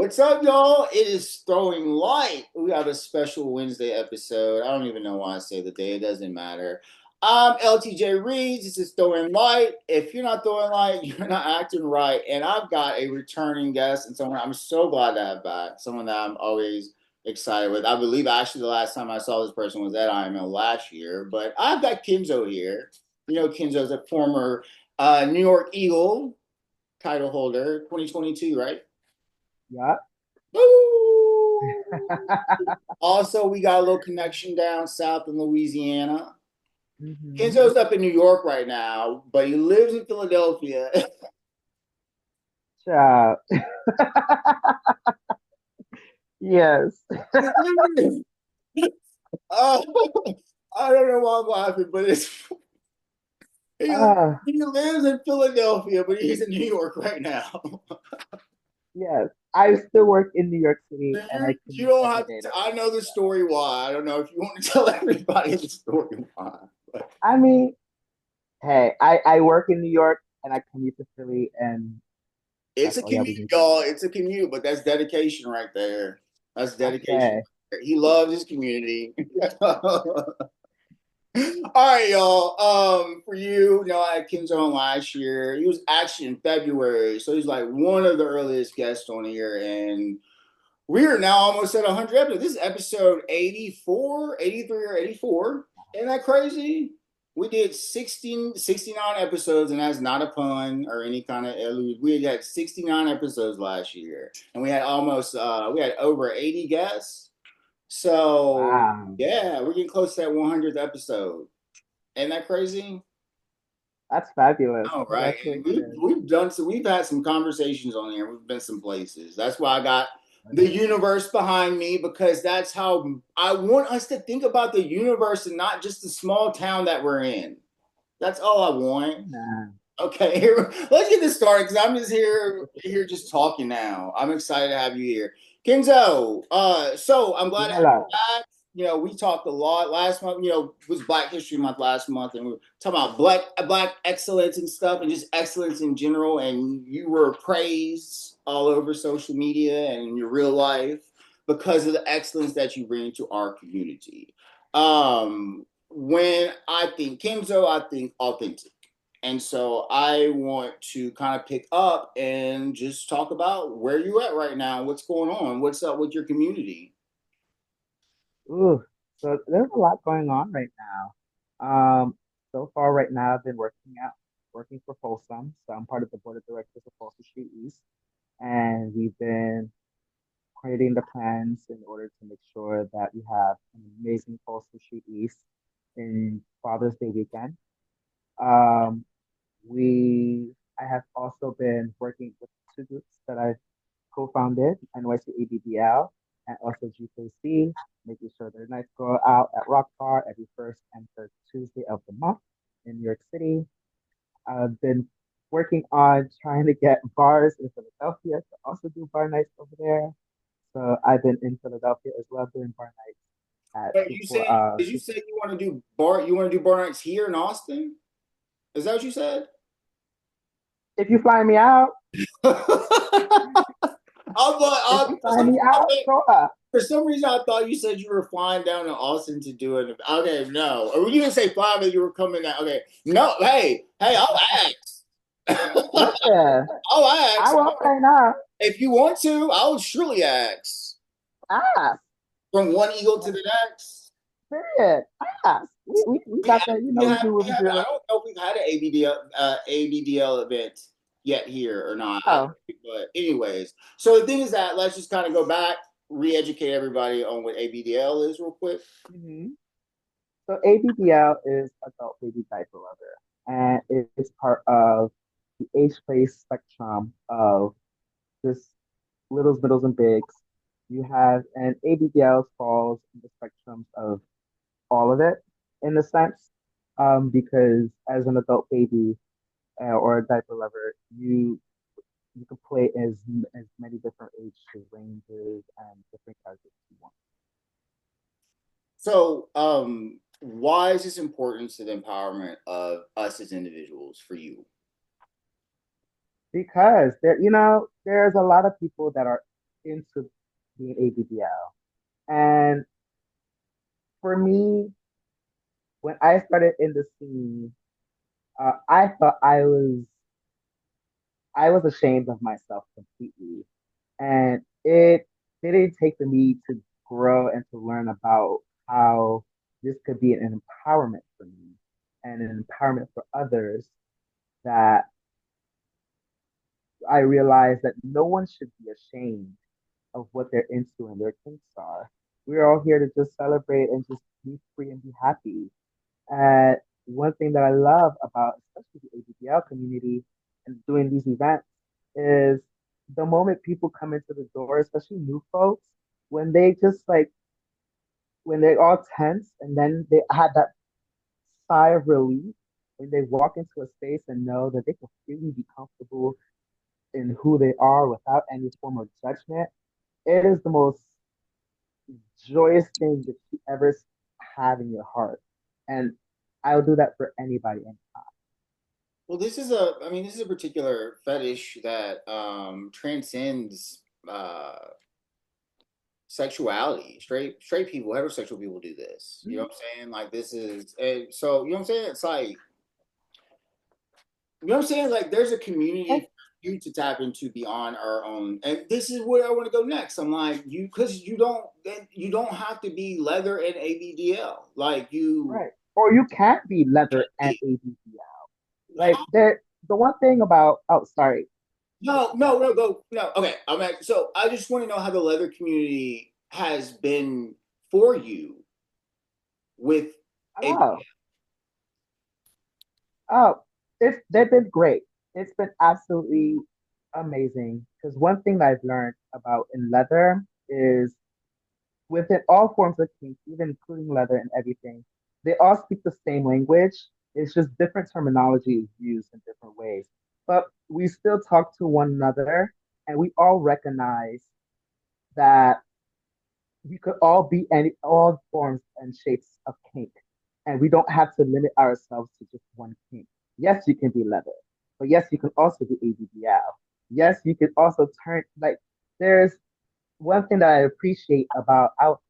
What's up, y'all? It is Throwing Light. We have a special Wednesday episode. I don't even know why I say the day. It doesn't matter. I'm LTJ Reeds. This is Throwing Light. If you're not throwing light, you're not acting right. And I've got a returning guest and someone I'm so glad to have back. Someone that I'm always excited with. I believe actually the last time I saw this person was at IML last year. But I've got Kenzo here. You know, Kenzo's a former New York Eagle title holder, 2022, right? Yeah. Woo! Also, we got a little connection down south in Louisiana. hmm Kenzo's up in New York right now, but he lives in Philadelphia. Child. Yes. uh, I don't know why I'm laughing, but he, Uh, he lives in Philadelphia, but he's in New York right now. yes. I still work in New York City and I You commute don't every have day to. to I work. know the story why. I don't know if you want to tell everybody the story why. But I mean, hey, I work in New York and I commute to Philly and it's that's a all y'all commute, we need to y'all. know. It's a commute, but that's dedication right there. That's dedication. Okay. He loves his community. All right, y'all. For you, I had Kenzo on last year. He was actually in February, so he's like one of the earliest guests on here, and we are now almost at 100 episodes. This is episode 84, 83, or 84. Isn't that crazy? We did 69 episodes, and that's not a pun or any kind of allude. We had 69 episodes last year, and we had over 80 guests. So Wow. yeah, we're getting close to that 100th episode. Ain't that crazy? That's fabulous. All right. And Congratulations. we've had some conversations on here. We've been some places. That's why I got the universe behind me because that's how I want us to think about the universe and not just the small town that we're in. That's all I want. Nah. Okay, let's get this started because I'm just here just talking now. I'm excited to have you here. Kenzo, so I'm glad to have Hello. you back. We talked a lot last month. It was Black History Month last month, and we were talking about black excellence and stuff, and just excellence in general. And you were praised all over social media and in your real life because of the excellence that you bring to our community. When I think Kenzo, I think authentic. And so I want to kind of pick up and just talk about where you at right now, what's going on, what's up with your community. Ooh. So there's a lot going on right now. So far right now I've been working for Folsom. So I'm part of the board of directors of Folsom Street East. And we've been creating the plans in order to make sure that we have an amazing Folsom Street East in Father's Day weekend. Um, I have also been working with two groups that I've co-founded, NYC ABDL and also GKC, making sure their nights go out at Rock Bar every first and third Tuesday of the month in New York City. I've been working on trying to get bars in Philadelphia to also do bar nights over there. So I've been in Philadelphia as well doing bar nights at Wait, before did you say you want to do bar nights here in Austin? Is that what you said? if you fly me out, if you fly me out, sure. for some reason I thought you said you were flying down to Austin to do it. Okay, no. Or you didn't say fly, but you were coming down. Okay. No, hey, I'll ask. Listen, I'll I ask. won't say no. If you want to, I would surely ask. Ask. From one eagle to the next. Period. Ask. We We got that, actually we have, do we what we have, I do. don't know if we've had an ABDL event yet here or not. Oh. But anyways, so the thing is that let's just kind of go back, re-educate everybody on what ABDL is real quick. hmm So ABDL is adult baby diaper lover, and it is part of the age phase spectrum of just littles, middles, and bigs. You have and ABDL falls in the spectrums of all of it in a sense, because as an adult baby or a diaper lover, you can play as many different age ranges and different characters you want. So, why is this important to the empowerment of us as individuals for you? Because there's a lot of people that are. into being ABDL. And for me, when I started in the scene, I thought I was ashamed of myself completely. And it didn't take for me to grow and to learn about how this could be an empowerment for me and an empowerment for others, that I realized that no one should be ashamed of what they're into and their kinks are. We're all here to just celebrate and just be free and be happy. And one thing that I love about especially the ABDL community and doing these events is the moment people come into the door, especially new folks, when they just like when they're all tense and then they had that sigh of relief when they walk into a space and know that they can freely be comfortable in who they are without any form of judgment. It is the most joyous thing that you ever have in your heart. And I'll do that for anybody. And Well, this is a particular fetish that transcends sexuality. Straight people, heterosexual people do this. You know what I'm saying? Like this is so you know what I'm saying? It's like you know what I'm saying? Like there's a community and for you to tap into beyond our own. And this is where I want to go next. I'm like you because you don't have to be leather and ABDL. Like you right. Or you can't be leather and ABDL. Like the one thing about sorry. Go ahead. no. Okay, I'm at, so I just want to know how the leather community has been for you with a. Oh, oh, they've been great. It's been absolutely amazing. Because one thing that I've learned about in leather is within all forms of kink, even including leather and everything, they all speak the same language. It's just different terminology is used in different ways. But we still talk to one another and we all recognize that we could all be all forms and shapes of kink. And we don't have to limit ourselves to just one kink. Yes, you can be leather, but yes, you can also be ABDL. Yes, you can also turn like there's one thing that I appreciate about I'll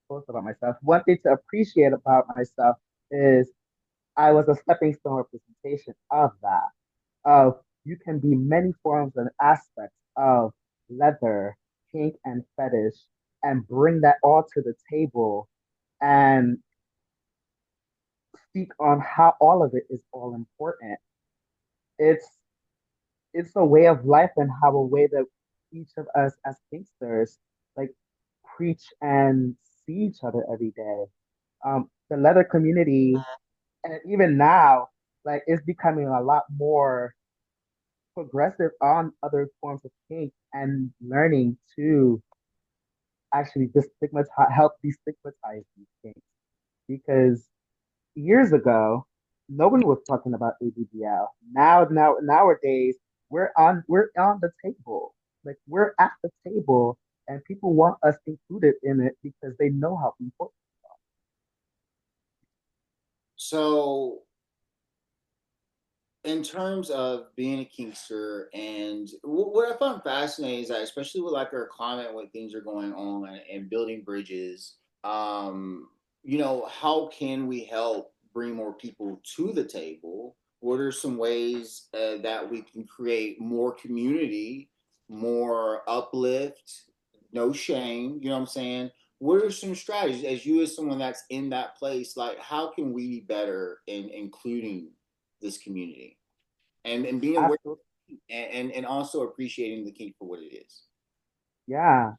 post about myself. One thing to appreciate about myself is I was a stepping stone representation of that. Of you can be many forms and aspects of leather, kink, and fetish, and bring that all to the table and speak on how all of it is all important. It's it's a way of life and how a way that each of us as kinksters like preach and see each other every day. The leather community, and even now, like it's becoming a lot more progressive on other forms of kink and learning to actually destigmatize, help destigmatize these kinks. Because years ago, nobody was talking about ABDL. Nowadays, we're on the table. Like we're at the table, and people want us included in it because they know how important. So in terms of being a kinkster and what I found fascinating is that especially with like our climate when things are going on and building bridges, you know, how can we help bring more people to the table? What are some ways that we can create more community, more uplift, no shame, you know what I'm saying? What are some strategies as you as someone that's in that place, like how can we be better in including this community and being aware Absolutely, and also appreciating the kink for what it is. yeah,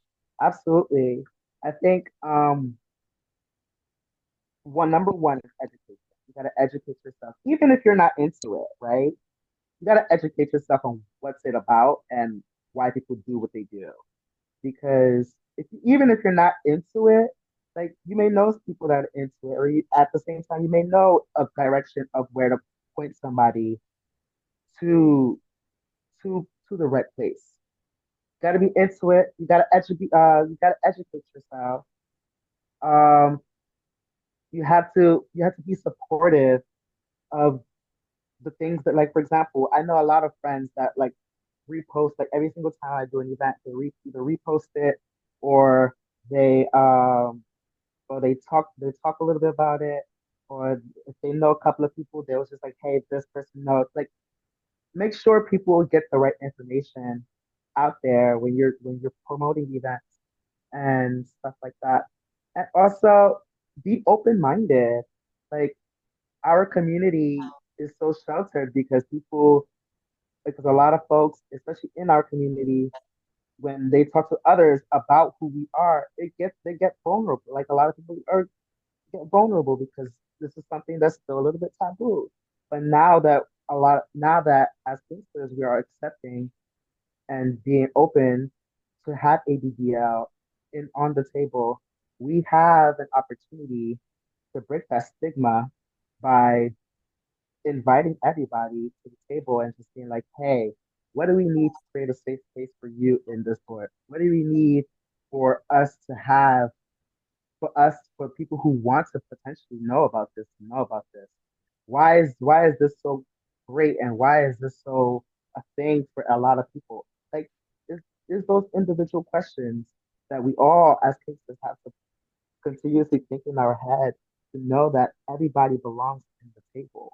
absolutely. I think number one is education. You got to educate yourself, even if you're not into it, right? You got to educate yourself on what's it about and why people do what they do. Because even if you're not into it, like you may know people that are into it, or at the same time, you may know a direction of where to point somebody to to the right place. Got to be into it. You got to educate. You got to educate yourself. Um, you have to be supportive of the things that, like, for example, I know a lot of friends that like repost like every single time I do an event, either repost it or they they talk a little bit about it, or if they know a couple of people, they was just like, hey, this person knows. Like, make sure people get the right information out there when you're promoting events and stuff like that. And also be open minded. Like, our community is so sheltered because a lot of folks, especially in our community, when they talk to others about who we are, they get vulnerable. Like, a lot of people are get vulnerable because this is something that's still a little bit taboo. But now that as Kinksters we are accepting and being open to have ABDL in on the table, we have an opportunity to break that stigma by inviting everybody to the table and just being like, hey, what do we need to create a safe space for you in this sport? What do we need for us to have for people who want to potentially know about this to know about this? Why is this so great and why is this so a thing for a lot of people? Like, is those individual questions that we all as cases have to continuously think in our head to know that everybody belongs in the table.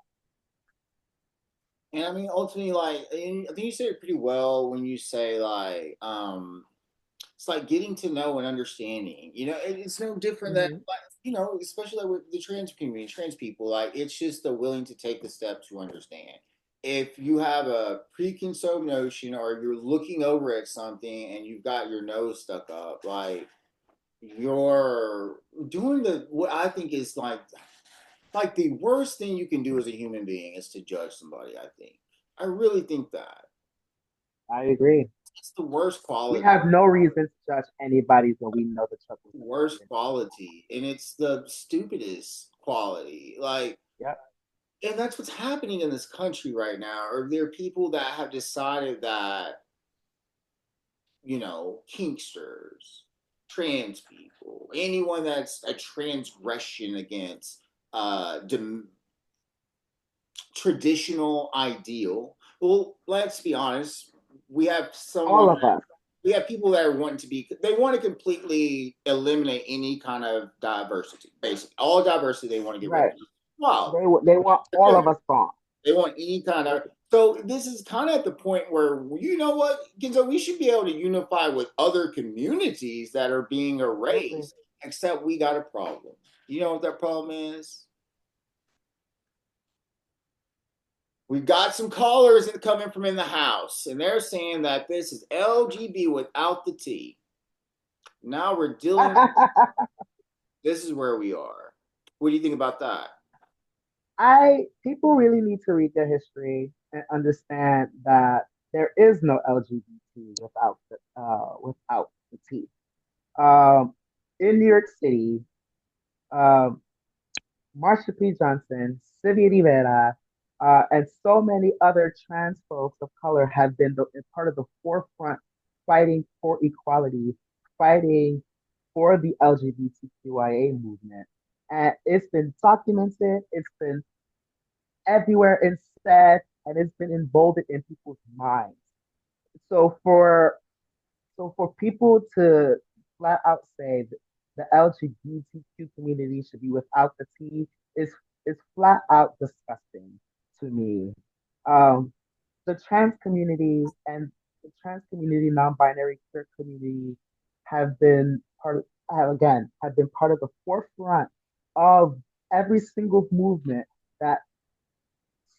And I mean, ultimately, like, and I think you said it pretty well when you say like, it's like getting to know and understanding. It's no different than Hmm. like, especially like with the trans community, trans people. Like, it's just the willing to take the step to understand. If you have a preconceived notion or you're looking over at something and you've got your nose stuck up, like you're doing the what I think is like the worst thing you can do as a human being is to judge somebody. I really think that I agree. it's the worst We quality. have no reason to judge anybody when we know the troubles that they're Worst in. quality, and it's the stupidest quality. Like, Yep. and that's what's happening in this country right now. Or there are people that have decided that kinksters, trans people, anyone that's a transgression against traditional ideal. Well, let's be honest. We have someone All of us. we have people that are wanting to be they want to completely eliminate any kind of diversity, basically all diversity they want to get rid Right. of. Wow. They want all of us gone. They want any kind of so this is kind of at the point where you know what, Ginzo, we should be able to unify with other communities that are being Absolutely. erased, except we got a problem. You know what that problem is? We've got some callers that coming from in the house, and they're saying that this is LGB without the T. Now we're dealing. This is where we are. What do you think about that? I People really need to read their history and understand that there is no LGBT without the T. Um, in New York City, um, Marsha P. Johnson, Sylvia Rivera, and so many other trans folks of color have been part of the forefront fighting for equality, fighting for the LGBTQIA movement. And it's been documented, it's been everywhere and said, and it's been emboldened in people's minds. So for people to flat out say that the LGBTQ community should be without the T is flat out disgusting to me. Um, the trans community and the trans community, non-binary queer community have been have been part of the forefront of every single movement that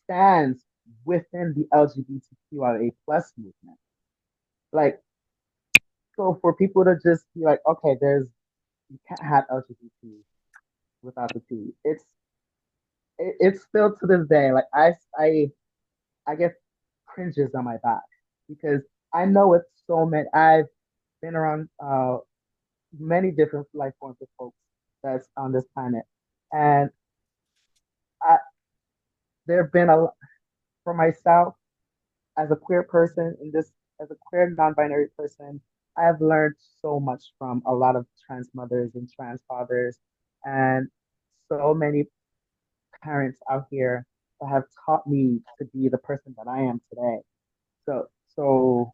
stands within the LGBTQIA plus movement. Like, so for people to just be like, okay, you can't have LGBT without the T. It's still to this day like I get cringes on my back because I know it's so many. I've been around many different life forms of folks that's on this planet, and I, there have been for myself as a queer person in this as a queer non-binary person. I have learned so much from a lot of trans mothers and trans fathers, and so many parents out here that have taught me to be the person that I am today. So So,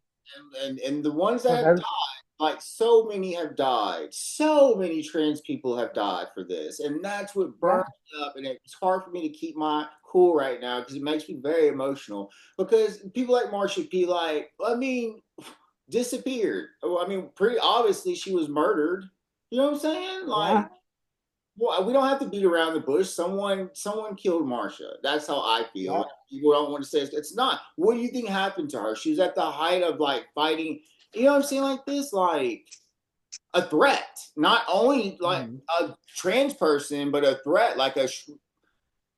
And the ones so that have that's died, like so many have died. So many trans people have died for this. And that's what yeah, burns me up. And it's hard for me to keep my cool right now because it makes me very emotional. Because people like Marsha P, like, I mean, disappeared. I mean, pretty obviously she was murdered. You know what I'm saying? Like, yeah, well, we don't have to beat around the bush. Someone killed Marsha. That's how I feel. yeah, People don't want to say it's not. What do you think happened to her? She was at the height of like fighting. You know what I'm saying? Like this, like a threat. Not only like mhm. a trans person, but a threat, like a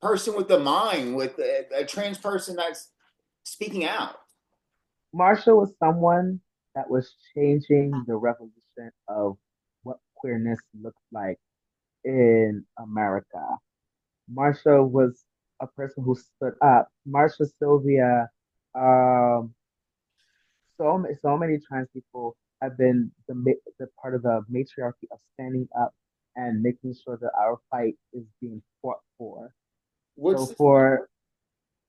person with a mind, with a trans person that's speaking out. Marsha was someone that was changing the revolution of what queerness looked like in America. Marsha was a person who stood up. Marsha Sylvia, um, so many trans people have been the part of the matriarchy of standing up and making sure that our fight is being fought for. What's So for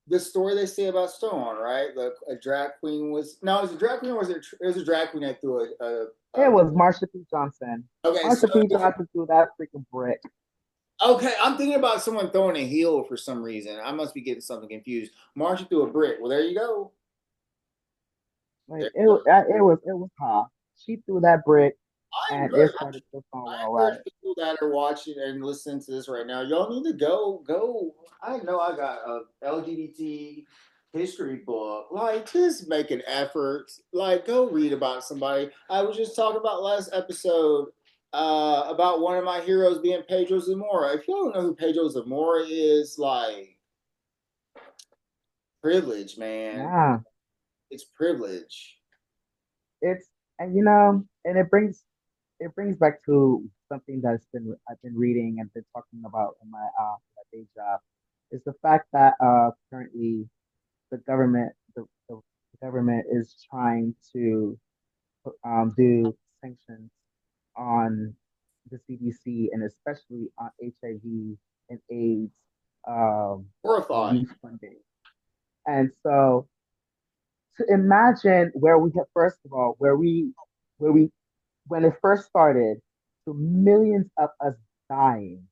the story they say about Stone, right? The a drag queen was no, it was a drag queen, or was it was a drag queen that threw it was Marsha P. Johnson. okay, so Marsha P. Johnson threw that freaking brick. okay, I'm thinking about someone throwing a heel for some reason. I must be getting something confused. Marsha threw a brick. Well, there you go. Like There you go. it was her. She threw that brick I and encourage it started to fall I all encourage right. people that are watching and listening to this right now. Y'all need to go. I know I got a LGBT history book. Like, just make an effort. Like, go read about somebody. I was just talking about last episode about one of my heroes being Pedro Zamora. If you don't know who Pedro Zamora is, like privilege, man. Yeah. It's privilege. It's and and it brings back to something that's been I've been reading and been talking about in my day job is the fact that currently the government the government is trying to do sanctions on the CDC and especially on HIV and AIDS Horrifying. relief funding. And so to imagine where we have first of all where we when it first started to millions of us dying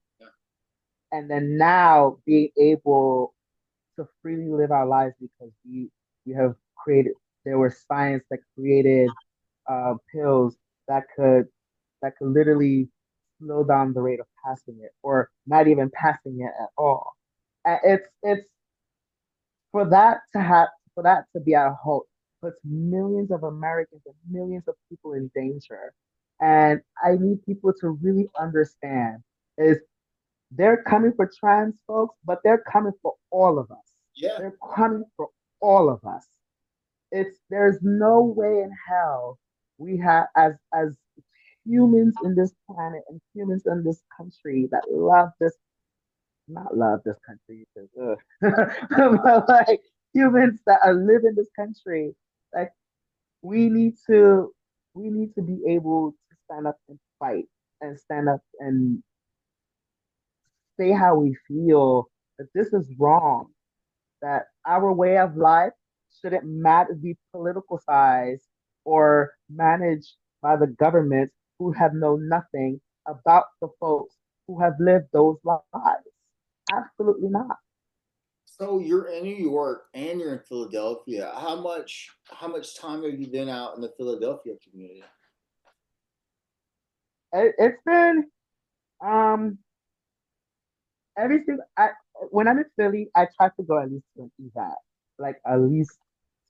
and then now being able to freely live our lives because we have created there was science that created pills that could literally slow down the rate of passing it or not even passing it at all. And it's for that to be at a halt puts millions of Americans and millions of people in danger. And I need people to really understand is they're coming for trans folks, but they're coming for all of us. Yeah. They're coming for all of us. It's there's no way in hell we have as humans in this planet and humans in this country that love this not love this country because but like humans that are live in this country like we need to we need to be able to stand up and fight and stand up and say how we feel that this is wrong that our way of life shouldn't be politicized or managed by the government who have known nothing about the folks who have lived those lives. Absolutely not. So you're in New York and you're in Philadelphia. How much time have you been out in the Philadelphia community? It's been um everything. I when I'm in Philly, I try to go at least to an event, like at least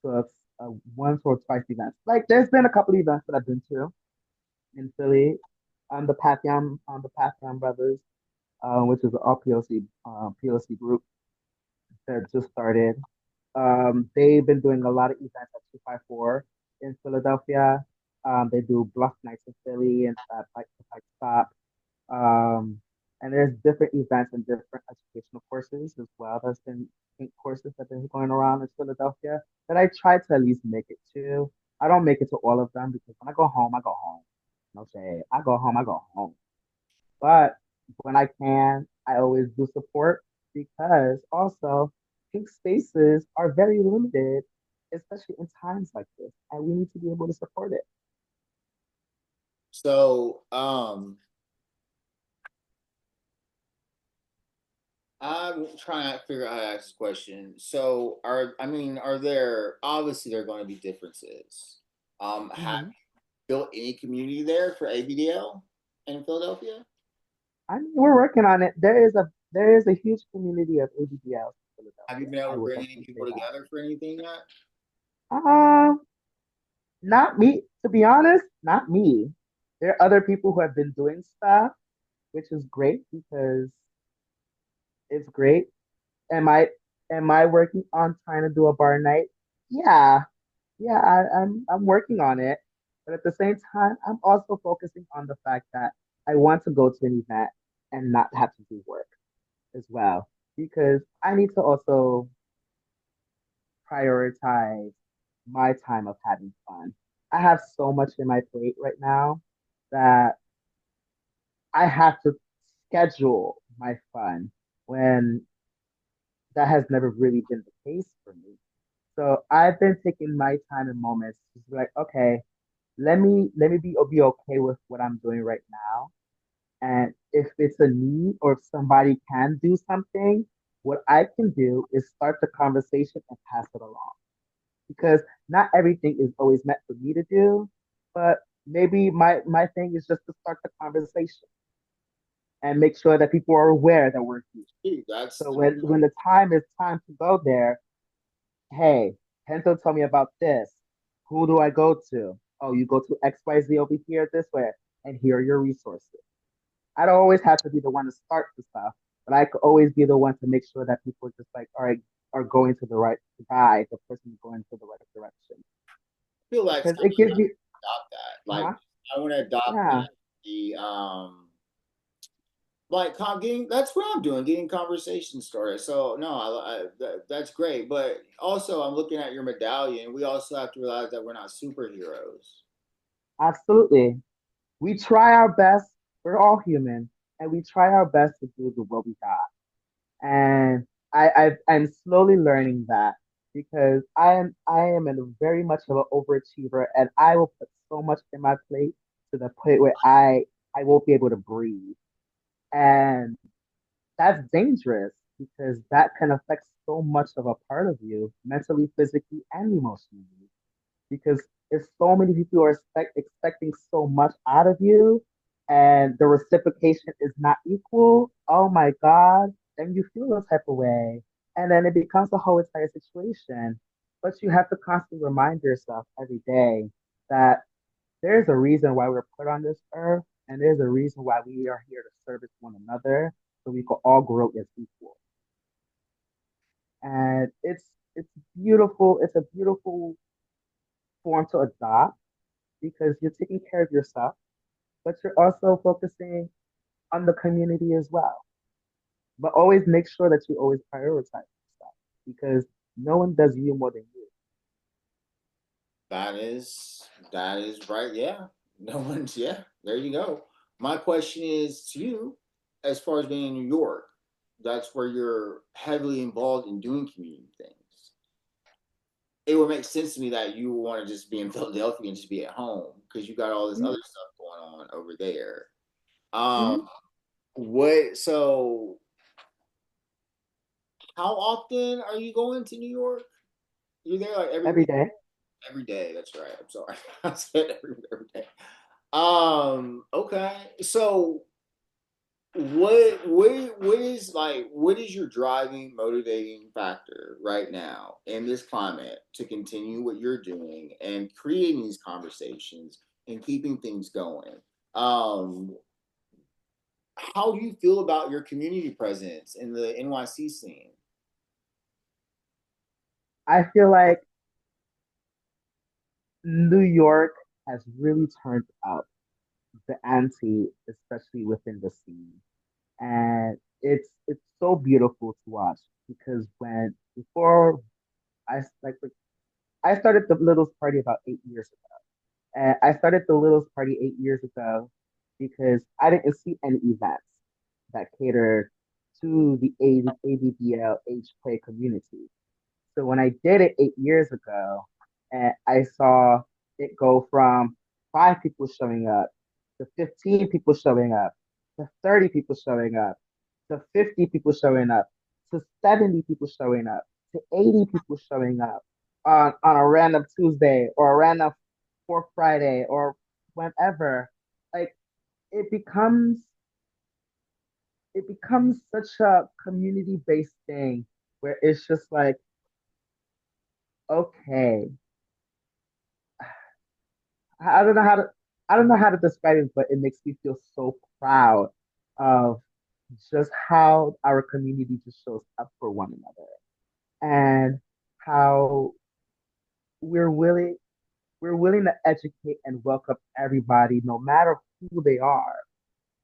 to a once or twice events. Like there's been a couple events that I've been to in Philly on the Papillon Brothers, which is an RPLC PLC group that just started. They've been doing a lot of events at 254 in Philadelphia. They do Bluff Nights in Philly and Pike Stop. Um, and there's different events and different educational courses as well. There's been kink courses that have been going around in Philadelphia that I try to at least make it to. I don't make it to all of them because when I go home, I go home. No shade. I go home, I go home. But when I can, I always do support because also pink spaces are very limited especially in times like this. And we need to be able to support it. So, I'm trying to figure out how to ask this question. So, are there obviously there are going to be differences? Have Hmm. you built any community there for ABDL in Philadelphia? I mean, we're working on it. There is a huge community of ABDLs in Have you Philadelphia. been able I to will bring any definitely say people together for anything yet? that. Not me. To be honest, not me. There are other people who have been doing stuff, which is great because it's great. Am I working on trying to do a bar night? Yeah, yeah, I'm working on it. But at the same time, I'm also focusing on the fact that I want to go to an event and not have to do work as well. Because I need to also prioritize my time of having fun. I have so much in my plate right now that I have to schedule my fun when that has never really been the case for me. So I've been taking my time and moments to be like, okay, let me be okay with what I'm doing right now. And if it's a need or if somebody can do something, what I can do is start the conversation and pass it along. Because not everything is always meant for me to do, but maybe my thing is just to start the conversation and make sure that people are aware that we're here. Dude, that's So when the time is time to go there, hey, Kenzo told me about this. Who do I go to? Oh, you go to XYZ over here this way, and here are your resources. I don't always have to be the one to start the stuff, but I could always be the one to make sure that people are just like, all right, are going to the right guide, the person going to the right direction. feel like Because something it gives you, adopt that. Like huh? I want to adopt Yeah, the like getting that's what I'm doing, getting conversation started. So no, that's great. But also, I'm looking at your medallion. We also have to realize that we're not superheroes. absolutely. We try our best. We're all human, and we try our best to do the what we got. And I'm slowly learning that because I am a very much of an overachiever, and I will put so much in my plate to the point where I won't be able to breathe, and that's dangerous because that can affect so much of a part of you mentally, physically, and emotionally because there's so many people who are expecting so much out of you and the reciprocation is not equal, oh my God, then you feel a type of way. And then it becomes a whole entire situation. But you have to constantly remind yourself every day that there's a reason why we're put on this earth, and there's a reason why we are here to service one another so we can all grow as equal. And it's beautiful. It's a beautiful form to adopt because you're taking care of yourself, but you're also focusing on the community as well. But always make sure that you always prioritize yourself because no one does you more than you. That is right. Yeah. No one's yeah. There you go. My question is to you, as far as being in New York, that's where you're heavily involved in doing community things. It would make sense to me that you would want to just be in Philadelphia and just be at home because you got all this other Mhm. stuff going on over there. Mhm. What so how often are you going to New York? You're there like every Every week? day. Every day, that's right. I'm sorry. I said every day. Okay. So what is your driving motivating factor right now in this climate to continue what you're doing and creating these conversations and keeping things going? Um how do you feel about your community presence in the NYC scene? I feel like New York has really turned up the ante, especially within the scene. And it's so beautiful to watch because when before like I started the Littles Party about 8 years ago. And I started the Littles Party 8 years ago because I didn't see any events that catered to the ABDL age play community. So when I did it 8 years ago, and I saw it go from 5 people showing up to 15 people showing up to 30 people showing up to 50 people showing up to 70 people showing up to 80 people showing up on a random Tuesday or a random fourth Friday or whenever. Like it becomes it becomes such a community based thing where it's just like, okay, I don't know how to I don't know how to describe it, but it makes me feel so proud of just how our community just shows up for one another and how we're willing we're willing to educate and welcome everybody no matter who they are.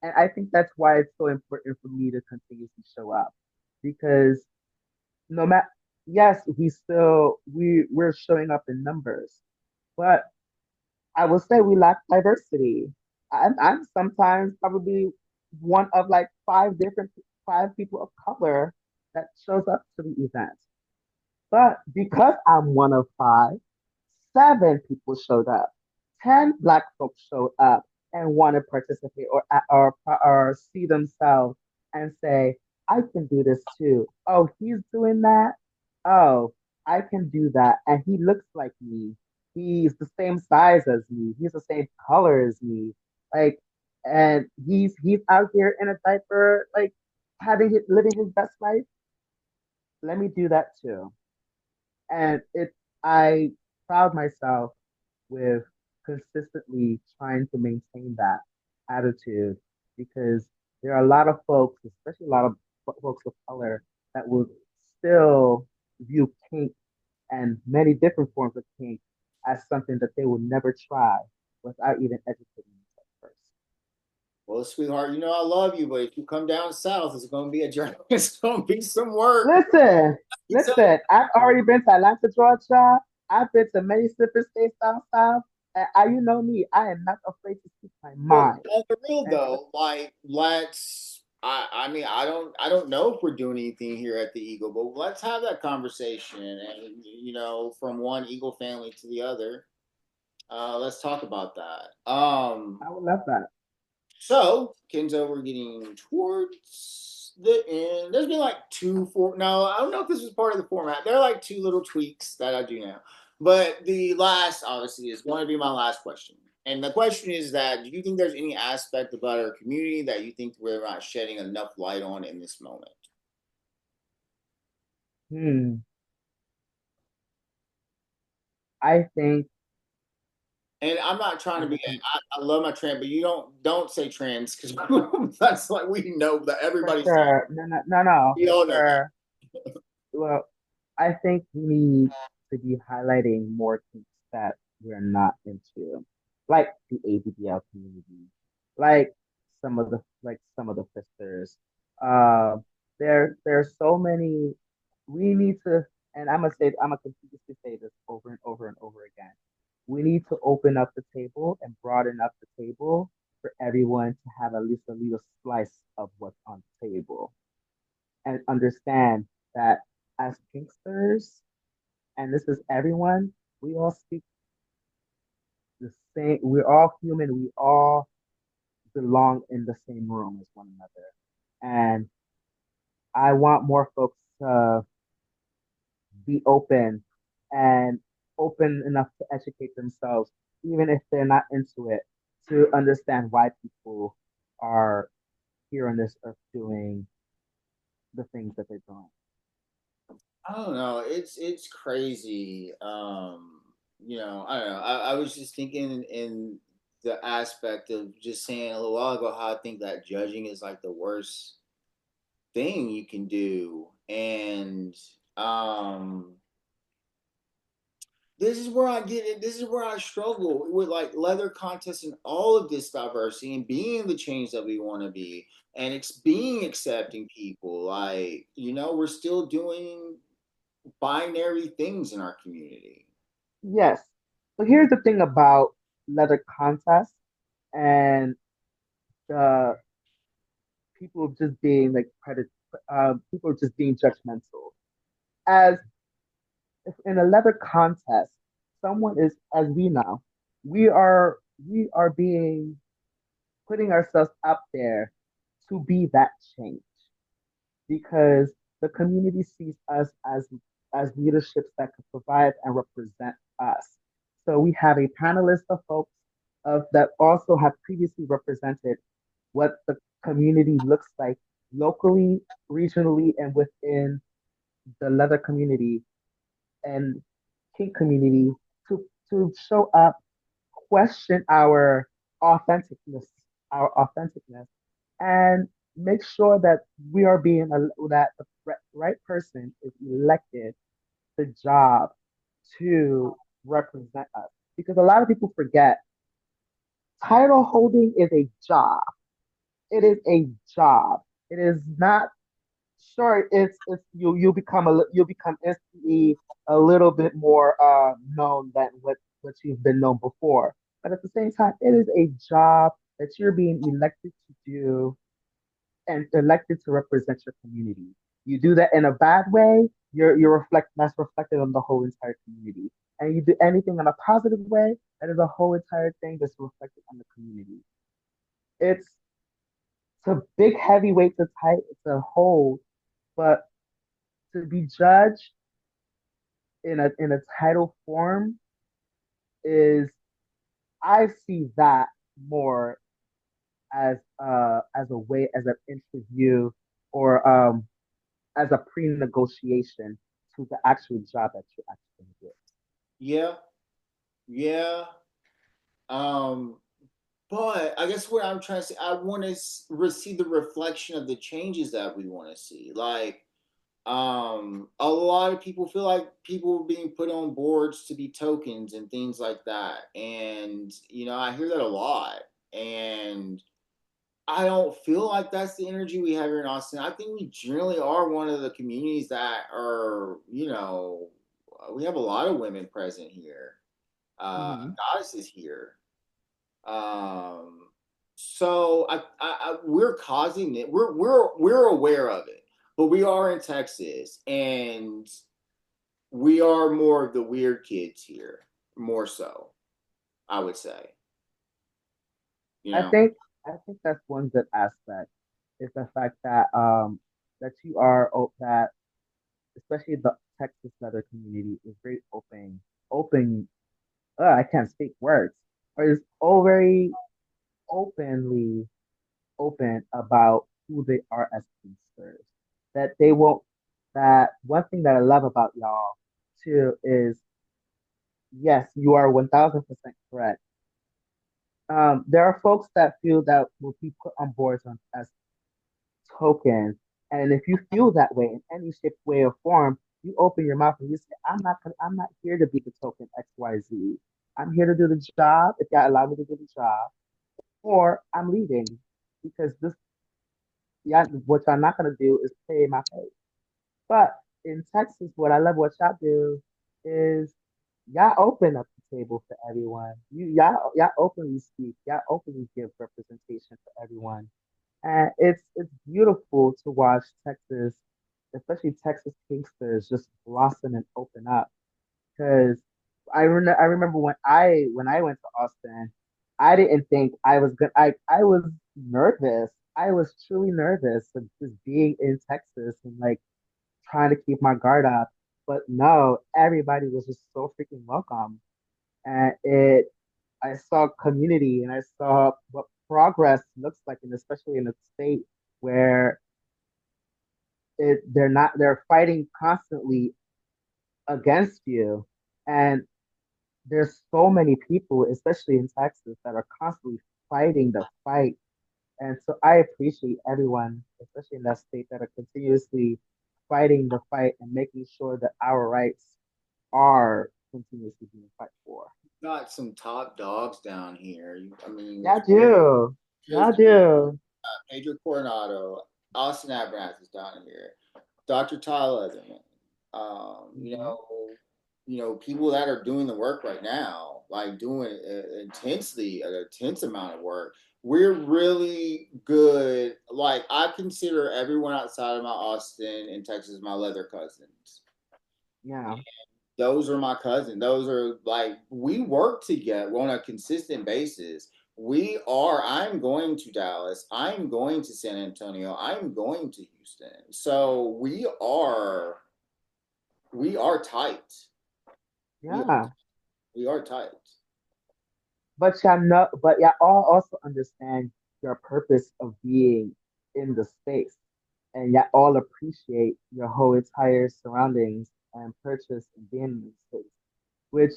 And I think that's why it's so important for me to continuously show up because no matter yes, we're showing up in numbers, but I will say we lack diversity. I'm sometimes probably one of like five people of color that shows up to the event. But because I'm one of five, 7 people showed up. 10 Black folks showed up and want to participate or see themselves and say, I can do this too. Oh, he's doing that. Oh, I can do that. And he looks like me. He's the same size as me. He's the same color as me. Like, and he's out here in a diaper, like living his best life. Let me do that too. And I proud myself with consistently trying to maintain that attitude because there are a lot of folks, especially a lot of folks of color, that will still view kink and many different forms of kink as something that they will never try without even educating themselves first. Well, sweetheart, you know I love you, but if you come down south, it's going to be a journey. It's going to be some work. Listen, So, listen, I've already been to Atlanta, Georgia. I've been to many different states down south. And you know me, I am not afraid to speak my well, mind. on the real And though, like let's. I mean, I don't know if we're doing anything here at the Eagle, but let's have that conversation, and from one Eagle family to the other. Let's talk about that. I would love that. So, Kenzo, we're getting towards the end. There's been like two, four. No, I don't know if this was part of the format. There are like two little tweaks that I do now. But the last, obviously, is going to be my last question. And the question is that do you think there's any aspect about our community that you think we're not shedding enough light on in this moment? Hmm. I think And I'm not trying to I'm be. a com- I love my trans, but you don't say trans because that's like we know that for everybody's saying. sure. No, no, no, no, We for all know that. sure. Well, I think we need to be highlighting more things that we're not into, like the ABDL community, like some of the sisters. Uh, there's so many. We need to, and I'm gonna continuously say this over and over and over again. We need to open up the table and broaden up the table for everyone to have at least a little slice of what's on the table and understand that as kinksters, and this is everyone, we all speak the same, we're all human, we all belong in the same room as one another. And I want more folks to be and open enough to educate themselves, even if they're not into it, to understand why people are here on this earth doing the things that they're doing. I don't know. It's crazy. I don't know. I was just thinking in the aspect of just saying a little while ago how I think that judging is like the worst thing you can do. And um this is where I get it. This is where I struggle with like leather contests and all of this diversity and being the change that we want to be and being accepting people. Like, we're still doing binary things in our community. Yes. So here's the thing about leather contests and the people just being like people just being judgmental. As if in a leather contest, someone is, as we know, we are we are being putting ourselves up there to be that change because the community sees us as leaderships that can provide and represent us. So we have a panelist of folks of that also have previously represented what the community looks like locally, regionally, and within the leather community and kink community to show up, question authenticness, our authenticness, and make sure that we are being that the right person is elected the job to represent us. Because a lot of people forget title holding is a job. It is a job. It is not sure it's you'll become instantly a little bit more known than what you've been known before. But at the same time, it is a job that you're being elected to do and elected to represent your community. You do that in a bad way, you're reflect that's reflected on the whole entire community. And you do anything in a positive way, that is a whole entire thing that's reflected on the community. It's it's a big heavy weight to hold, but to be judged in a title form is I see that more as a way as an interview or as a pre-negotiation to the actual job that you're actually doing. Yeah, yeah. Um, but I guess what I'm trying to say, I want to see the reflection of the changes that we want to see. Like, a lot of people feel like people are being put on boards to be tokens and things like that, and I hear that a lot, and I don't feel like that's the energy we have here in Austin. I think we generally are one of the communities that are, we have a lot of women present here. Mm-hmm. Goddess is here. Um, so we're causing it. We're aware of it, but we are in Texas, and we are more of the weird kids here, more so. I would say, you I know. think I think that's one good aspect is the fact that you are that especially the Texas leather community is very open. I can't speak words, but is all very openly open about who they are as kinksters. That they won't. That one thing that I love about y'all too is yes, you are 1000% correct. There are folks that feel that will be put on boards as tokens, and if you feel that way in any shape, way, or form, you open your mouth and you say, I'm not here to be the token X, Y, Z. I'm here to do the job if y'all allow me to do the job, or I'm leaving because this, yeah, what y'all not gonna do is pay my pay. But in Texas, what I love what y'all do is y'all open up the table for everyone. Y'all openly speak. Y'all openly give representation for everyone. And it's beautiful to watch Texas, especially Texas Kinksters, just blossom and open up. Because I remember when I went to Austin, I didn't think I was good. I was nervous. I was truly nervous of just being in Texas and like trying to keep my guard up. But no, everybody was just so freaking welcome. And I saw community and I saw what progress looks like, and especially in a state where they're fighting constantly against you. And there's so many people, especially in Texas, that are constantly fighting the fight. And so I appreciate everyone, especially in that state, that are continuously fighting the fight and making sure that our rights are continuously being fought for. Got some top dogs down here. I mean, Yeah, I do. Yeah, I there's do. Pedro Coronado, Austin Abernathy is down here, Dr. Tyler Leatherman. Mm-hmm. People that are doing the work right now, like doing intensely, an intense amount of work. We're really good. Like I consider everyone outside of my Austin and Texas my leather cousins. Yeah. Those are my cousins. Those are like we work together on a consistent basis. I'm going to Dallas. I'm going to San Antonio. I'm going to Houston. So we are tight. We Yeah. we are tight. But y'all know, but y'all all also understand your purpose of being in the space. And y'all all appreciate your whole entire surroundings and purchase and being in the space, which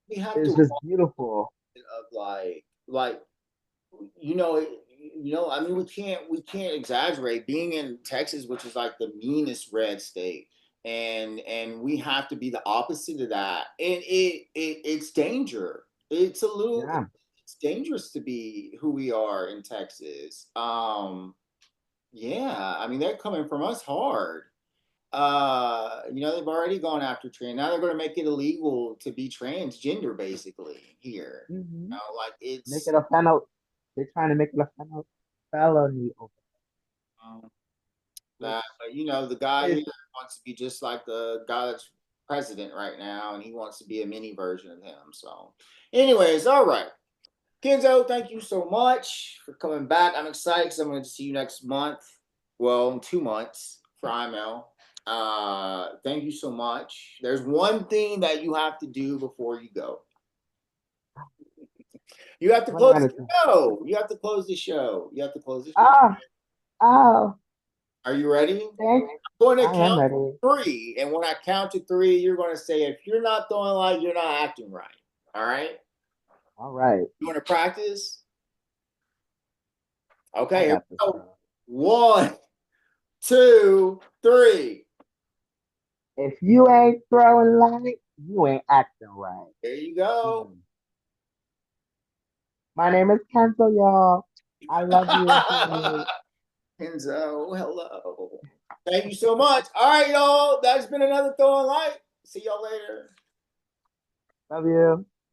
We have to is just beautiful. of like you know I mean we can't exaggerate being in Texas, which is like the meanest red state, and we have to be the opposite of that, and it's danger. Yeah. It's dangerous to be who we are in Texas. Yeah, I mean they're coming from us hard. They've already gone after trans. Now they're going to make it illegal to be transgender, basically here. Hmm. Like Make it's it a fellow. They're trying to make it a felony over, um, which that. But the guy is here wants to be just like the guy that's president right now, and he wants to be a mini version of him. So, anyways, all right. Kenzo, thank you so much for coming back. I'm excited because I'm going to see you next month. Well, in 2 months for IML. Thank you so much. There's one thing that you have to do before you go. You have to what I close gotta the do. show. You have to close the show. You have to close the show. Oh, oh, Are you ready? thanks. I'm going to I am count ready. three, and when I count to three, you're going to say if you're not throwing light, you're not acting right. All right. All right. You want to practice? Okay. I Here got we this, go. girl. 1, 2, 3. If you ain't throwing light, you ain't acting right. There you go. Hmm. My name is Kenzo, y'all. I love you, Philly. Kenzo, hello. Thank you so much. All right, y'all. That's been another Throwing Light. See y'all later. Love you.